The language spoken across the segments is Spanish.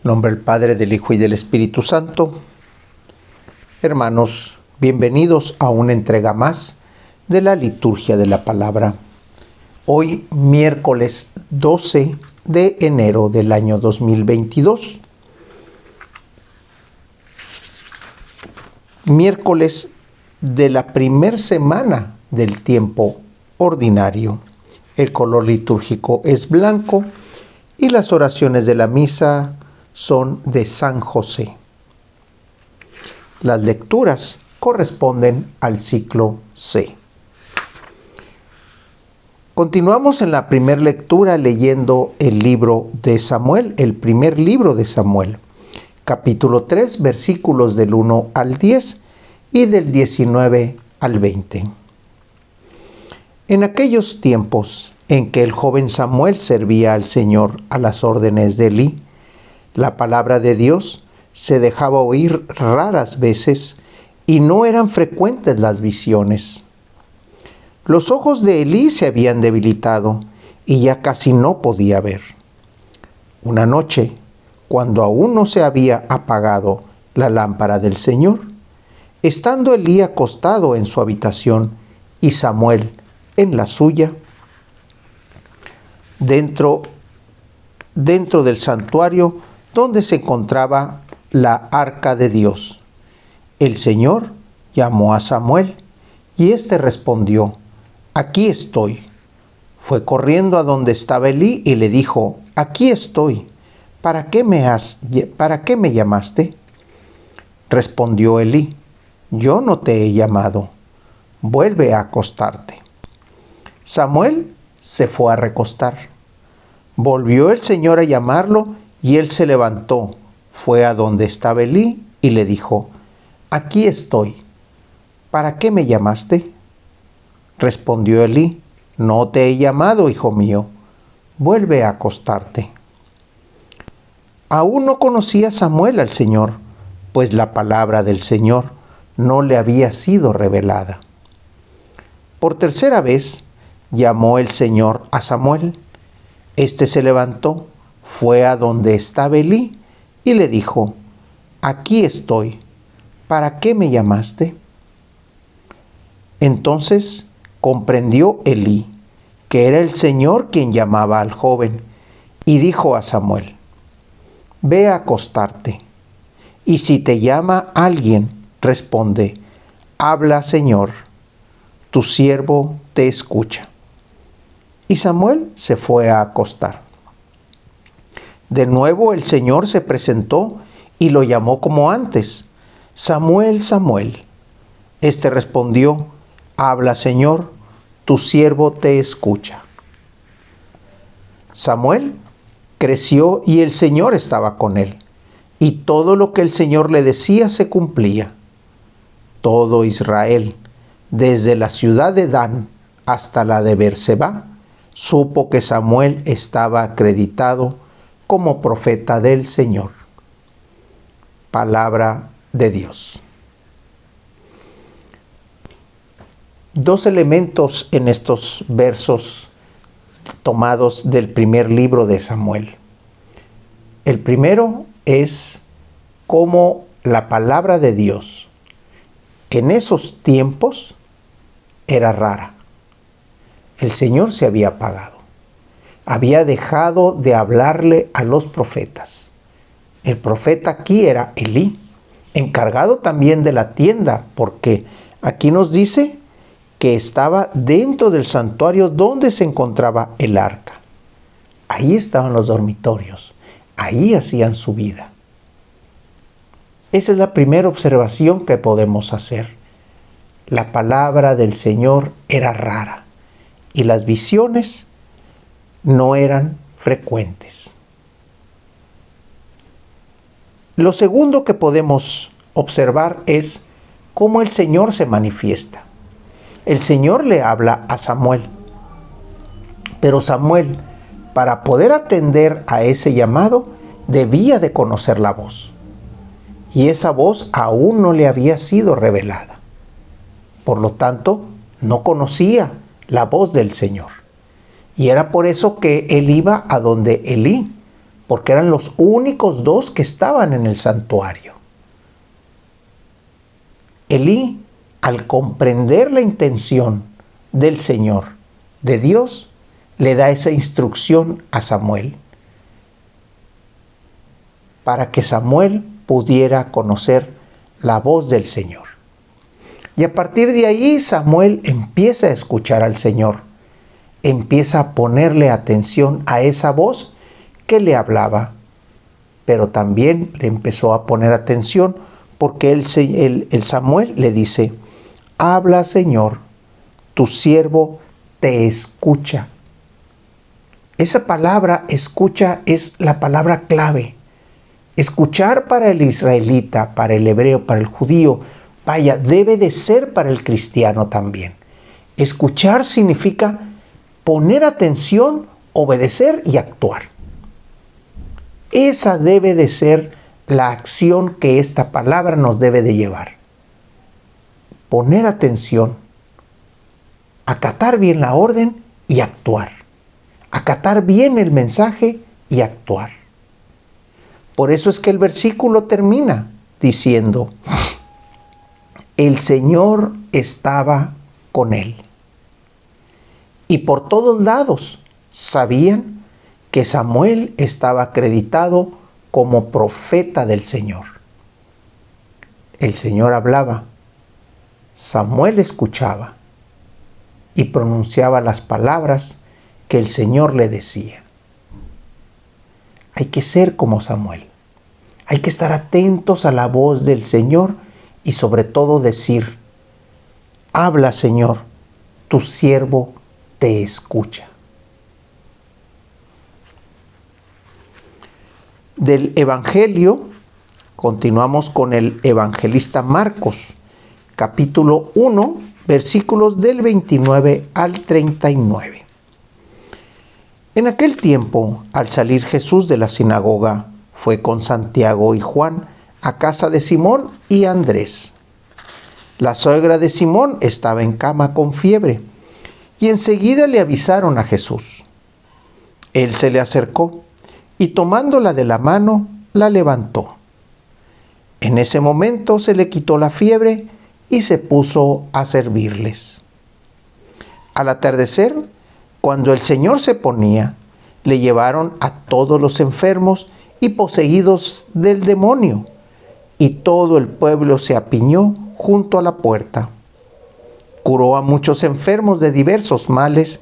En nombre del Padre, del Hijo y del Espíritu Santo. Hermanos, bienvenidos a una entrega más de la liturgia de la palabra. Hoy, miércoles 12 de enero del año 2022. Miércoles de la primer semana del tiempo ordinario. El color litúrgico es blanco y las oraciones de la misa son de San José. Las lecturas corresponden al ciclo C. Continuamos en la primera lectura leyendo el libro de Samuel, el primer libro de Samuel, capítulo 3, versículos del 1 al 10 y del 19 al 20. En aquellos tiempos en que el joven Samuel servía al Señor a las órdenes de Elí, la palabra de Dios se dejaba oír raras veces y no eran frecuentes las visiones. Los ojos de Elí se habían debilitado y ya casi no podía ver. Una noche, cuando aún no se había apagado la lámpara del Señor, estando Elí acostado en su habitación y Samuel en la suya, dentro del santuario donde se encontraba la arca de Dios, el Señor llamó a Samuel y éste respondió: «Aquí estoy». Fue corriendo a donde estaba Elí y le dijo: «Aquí estoy. ¿Para qué me llamaste?» Respondió Elí: «Yo no te he llamado. Vuelve a acostarte». Samuel se fue a recostar. Volvió el Señor a llamarlo y él se levantó, fue a donde estaba Elí y le dijo: «Aquí estoy. ¿Para qué me llamaste?» Respondió Elí: «No te he llamado, hijo mío. Vuelve a acostarte». Aún no conocía Samuel al Señor, pues la palabra del Señor no le había sido revelada. Por tercera vez llamó el Señor a Samuel. Este se levantó, fue a donde estaba Elí y le dijo: «Aquí estoy. ¿Para qué me llamaste?» Entonces comprendió Elí que era el Señor quien llamaba al joven y dijo a Samuel: «Ve a acostarte, y si te llama alguien, responde: Habla, Señor, tu siervo te escucha». Y Samuel se fue a acostar. De nuevo el Señor se presentó y lo llamó como antes: «Samuel, Samuel». Este respondió: «Habla, Señor, tu siervo te escucha». Samuel creció y el Señor estaba con él, y todo lo que el Señor le decía se cumplía. Todo Israel, desde la ciudad de Dan hasta la de Beerseba, supo que Samuel estaba acreditado como profeta del Señor. Palabra de Dios. Dos elementos en estos versos tomados del primer libro de Samuel. El primero es cómo la palabra de Dios en esos tiempos era rara. El Señor se había apagado. Había dejado de hablarle a los profetas. El profeta aquí era Elí, encargado también de la tienda, porque aquí nos dice que estaba dentro del santuario donde se encontraba el arca. Ahí estaban los dormitorios, ahí hacían su vida. Esa es la primera observación que podemos hacer. La palabra del Señor era rara y las visiones no eran frecuentes. Lo segundo que podemos observar es cómo el Señor se manifiesta. El Señor le habla a Samuel, pero Samuel, para poder atender a ese llamado, debía de conocer la voz. Y esa voz aún no le había sido revelada. Por lo tanto, no conocía la voz del Señor. Y era por eso que él iba a donde Elí, porque eran los únicos dos que estaban en el santuario. Elí, al comprender la intención del Señor, de Dios, le da esa instrucción a Samuel, para que Samuel pudiera conocer la voz del Señor. Y a partir de ahí Samuel empieza a escuchar al Señor, empieza a ponerle atención a esa voz que le hablaba, pero también le empezó a poner atención porque el Samuel le dice: habla, Señor, tu siervo te escucha. Esa palabra escucha es la palabra clave. Escuchar para el israelita, para el hebreo, para el judío, vaya, debe de ser para el cristiano también. Escuchar significa poner atención, obedecer y actuar. Esa debe de ser la acción que esta palabra nos debe de llevar. Poner atención, acatar bien la orden y actuar. Acatar bien el mensaje y actuar. Por eso es que el versículo termina diciendo: el Señor estaba con él. Y por todos lados sabían que Samuel estaba acreditado como profeta del Señor. El Señor hablaba, Samuel escuchaba y pronunciaba las palabras que el Señor le decía. Hay que ser como Samuel. Hay que estar atentos a la voz del Señor y sobre todo decir: habla, Señor, tu siervo te escucha. Del Evangelio, continuamos con el evangelista Marcos, capítulo 1, versículos del 29 al 39. En aquel tiempo, al salir Jesús de la sinagoga, fue con Santiago y Juan a casa de Simón y Andrés. La suegra de Simón estaba en cama con fiebre, y enseguida le avisaron a Jesús. Él se le acercó y tomándola de la mano, la levantó. En ese momento se le quitó la fiebre y se puso a servirles. Al atardecer, cuando el Señor se ponía, le llevaron a todos los enfermos y poseídos del demonio, y todo el pueblo se apiñó junto a la puerta. Curó a muchos enfermos de diversos males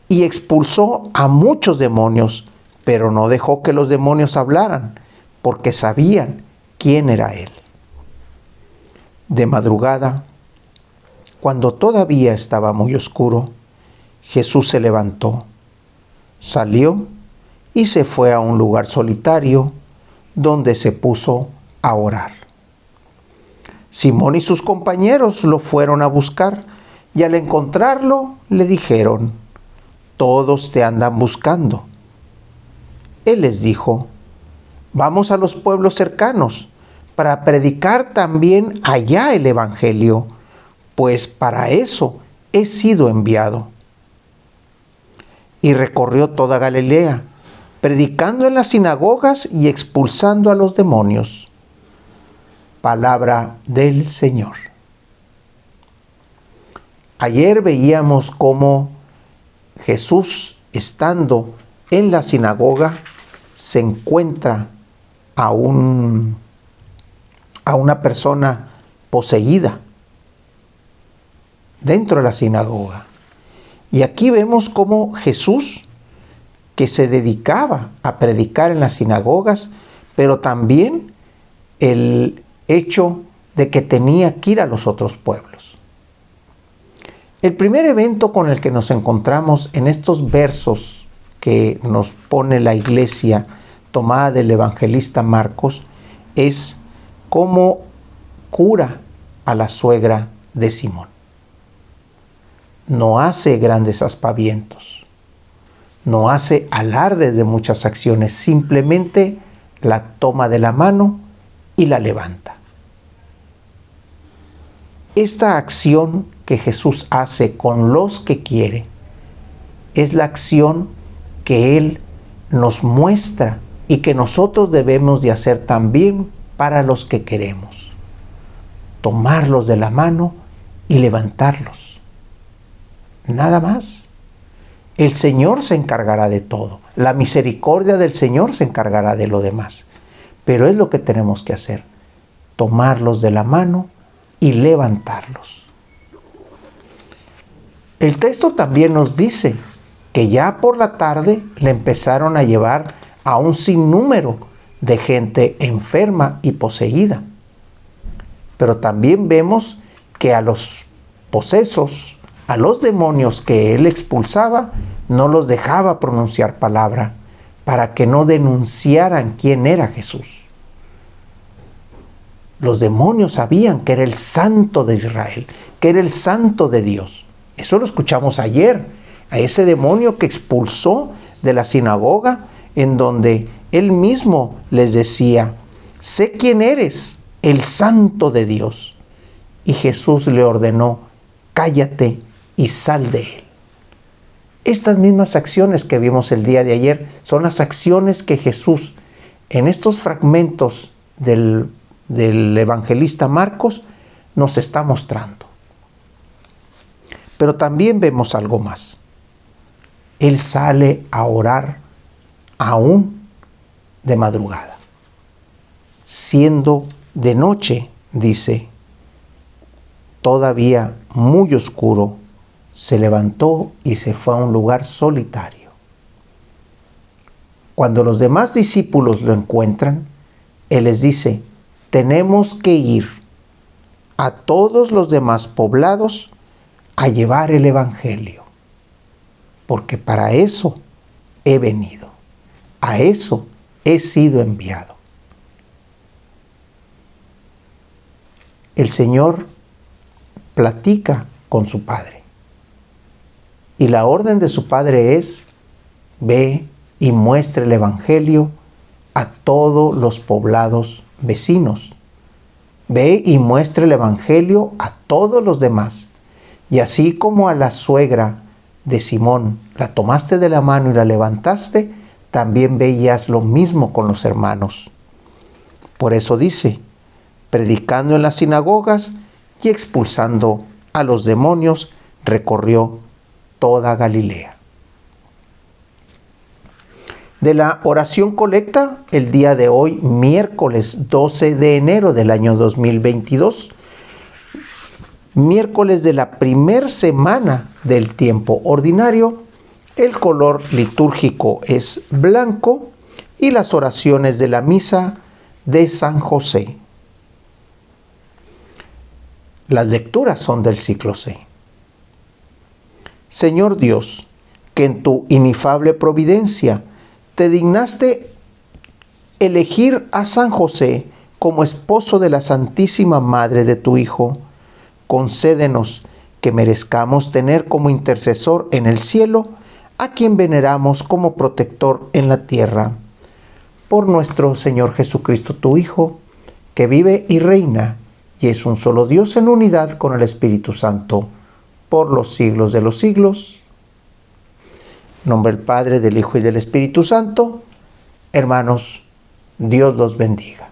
y expulsó a muchos demonios, pero no dejó que los demonios hablaran, porque sabían quién era él. De madrugada, cuando todavía estaba muy oscuro, Jesús se levantó, salió y se fue a un lugar solitario donde se puso a orar. Simón y sus compañeros lo fueron a buscar y al encontrarlo le dijeron: todos te andan buscando. Él les dijo: vamos a los pueblos cercanos para predicar también allá el evangelio, pues para eso he sido enviado. Y recorrió toda Galilea, predicando en las sinagogas y expulsando a los demonios. Palabra del Señor. Ayer veíamos cómo Jesús, estando en la sinagoga, se encuentra a una persona poseída dentro de la sinagoga. Y aquí vemos cómo Jesús, que se dedicaba a predicar en las sinagogas, pero también el hecho de que tenía que ir a los otros pueblos. El primer evento con el que nos encontramos en estos versos que nos pone la iglesia tomada del evangelista Marcos es cómo cura a la suegra de Simón. No hace grandes aspavientos, no hace alardes de muchas acciones, simplemente la toma de la mano y la levanta. Esta acción que Jesús hace con los que quiere es la acción que Él nos muestra y que nosotros debemos de hacer también para los que queremos. Tomarlos de la mano y levantarlos. Nada más. El Señor se encargará de todo. La misericordia del Señor se encargará de lo demás. Pero es lo que tenemos que hacer. Tomarlos de la mano y levantarlos. El texto también nos dice que ya por la tarde le empezaron a llevar a un sinnúmero de gente enferma y poseída. Pero también vemos que a los posesos, a los demonios que él expulsaba, no los dejaba pronunciar palabra para que no denunciaran quién era Jesús. Los demonios sabían que era el Santo de Israel, que era el Santo de Dios. Eso lo escuchamos ayer, a ese demonio que expulsó de la sinagoga, en donde él mismo les decía: sé quién eres, el Santo de Dios. Y Jesús le ordenó: cállate y sal de él. Estas mismas acciones que vimos el día de ayer son las acciones que Jesús, en estos fragmentos del evangelista Marcos, nos está mostrando. Pero también vemos algo más. Él sale a orar aún de madrugada. Siendo de noche, dice, todavía muy oscuro, se levantó y se fue a un lugar solitario. Cuando los demás discípulos lo encuentran, él les dice: tenemos que ir a todos los demás poblados a llevar el evangelio, porque para eso he venido, a eso he sido enviado. El Señor platica con su Padre. Y la orden de su Padre es: ve y muestre el evangelio a todos los poblados vecinos. Ve y muestre el evangelio a todos los demás. Y así como a la suegra de Simón la tomaste de la mano y la levantaste, también ve y haz lo mismo con los hermanos. Por eso dice: predicando en las sinagogas y expulsando a los demonios, recorrió toda Galilea. De la oración colecta, el día de hoy, miércoles 12 de enero del año 2022, miércoles de la primer semana del tiempo ordinario, el color litúrgico es blanco y las oraciones de la misa de San José. Las lecturas son del ciclo C. Señor Dios, que en tu inefable providencia te dignaste elegir a San José como esposo de la Santísima Madre de tu Hijo, concédenos que merezcamos tener como intercesor en el cielo a quien veneramos como protector en la tierra. Por nuestro Señor Jesucristo, tu Hijo, que vive y reina y es un solo Dios en unidad con el Espíritu Santo, por los siglos de los siglos. En nombre del Padre, del Hijo y del Espíritu Santo. Hermanos, Dios los bendiga.